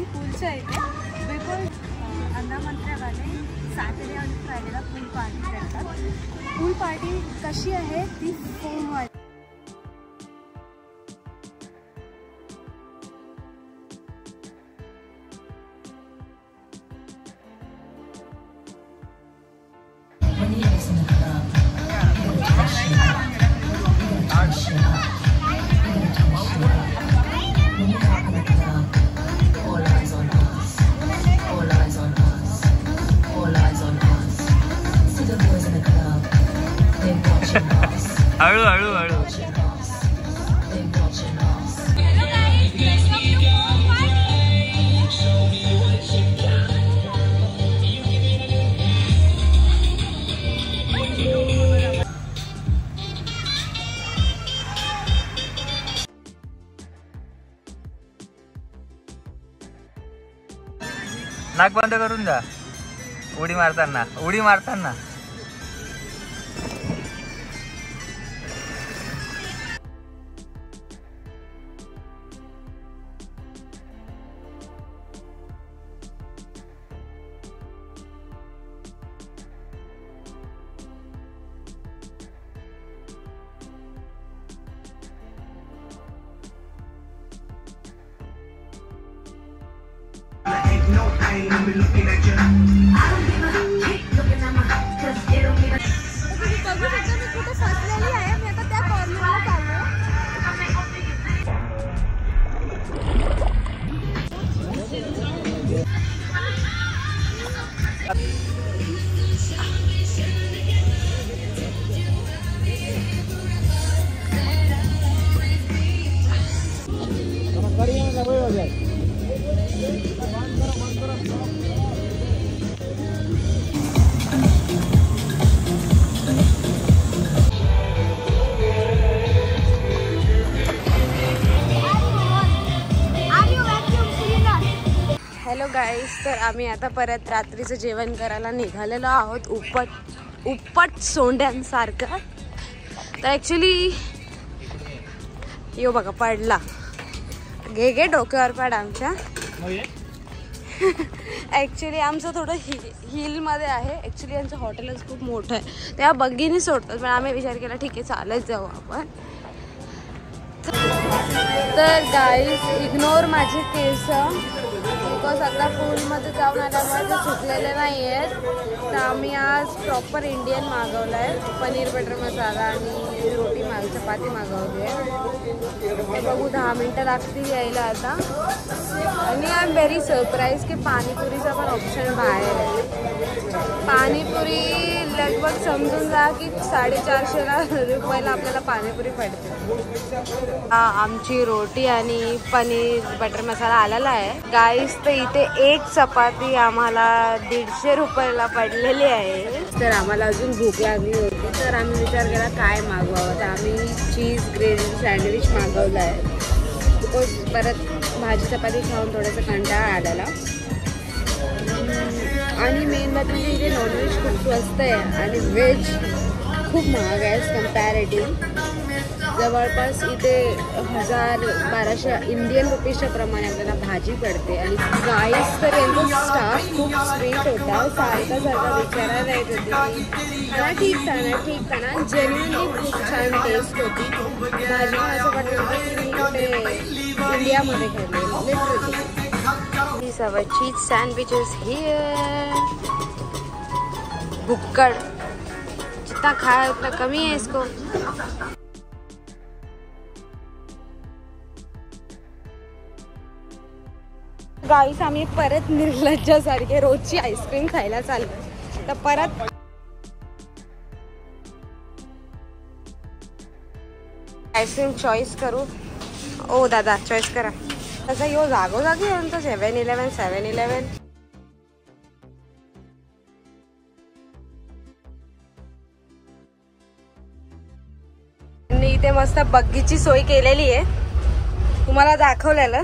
आम्ही पूलच्या इथे because अन्नमंत्र्यावाले Saturday आणि फ्रायडेला पूल पार्टी करतात। पूल पार्टी कशी आहे ती फोम वाली हळू हळू हळू नाक बंद करून जा उडी मारताना No pain, I'm looking at you. I don't give a kick looking at my cause it don't give a बघू शकता मी कुठे फसलेली आहे। मी आता त्या कॉर्नरला चाललो। हॅलो गाईस, तर आम्ही आता परत रात्रीचं जेवण करायला निघालेलो आहोत उपट सोंड्यांसारखं। तर ॲक्च्युली यो बघा पडला, घे डोक्यावर पड आमच्या। ॲक्च्युली आमचं थोडं हिलमध्ये आहे। ॲक्च्युली आमचं हॉटेलच खूप मोठं आहे, त्या बग्गीने सोडतात, पण आम्ही विचार केला ठीक आहे चालत जाऊ आपण। तर गाईस इग्नोर माझे केस, बिकॉज आता पूलमध्ये जाऊन आल्यामुळे ते सुकलेले नाही आहेत। तर आम्ही आज प्रॉपर इंडियन मागवलं आहे, पनीर बटर मसाला आणि रोटी चपाती मागवली आहे। बघू 10 मिनटं लागतील यायला आता। आणि आय एम व्हेरी सरप्राईज की पाणीपुरीचा पण ऑप्शन बाहेर आहे। पाणीपुरी लगभग समजून जा की 450 रुपयाला आपल्याला पाणीपुरी पडते। आमची रोटी आणि पनीर बटर मसाला आलेला आहे गाईस। तर इथे एक चपाती आम्हाला 150 रुपयाला पडलेली आहे। तर आम्हाला अजून भूक लागली होती, तर आम्ही विचार केला काय मागवावं। तर आम्ही चीज ग्रेव्ही सँडविच मागवलं आहे, बिकॉज परत भाजी चपाती खाऊन थोडंसं कंटाळा आलेला। आणि मेन बात म्हणजे इथे नॉनव्हेज खूप स्वस्त आहे आणि व्हेज खूप महाग आहे कम्पॅरेटिव्ह। जवळपास इथे 1000-1200 इंडियन रुपीजच्या प्रमाणे आपल्याला भाजी पडते। आणि गाईस तर यांचा स्टाफ खूप स्वीट होता, सारखा विचारायला येत होती खाना ठीक खाना जेन्युइनली खूप छान टेस्ट होती। भाजी असं वाटतं की मी इंडियामध्ये खाल्ली literally. These are our cheese sandwiches here. भुक्कड़ जितना खाया उतना कमी है इसको। गाईस आम्ही परत निर्लज्जासारखे रोजची आईस्क्रीम खायला चाललो। तर परत आईस्क्रीम चॉईस करू। ओ दादा चॉईस करा। तसं यो जागोजागी यांचं 7-Eleven इथे मस्त बग्गीची सोय केलेली आहे, तुम्हाला दाखवलेलं।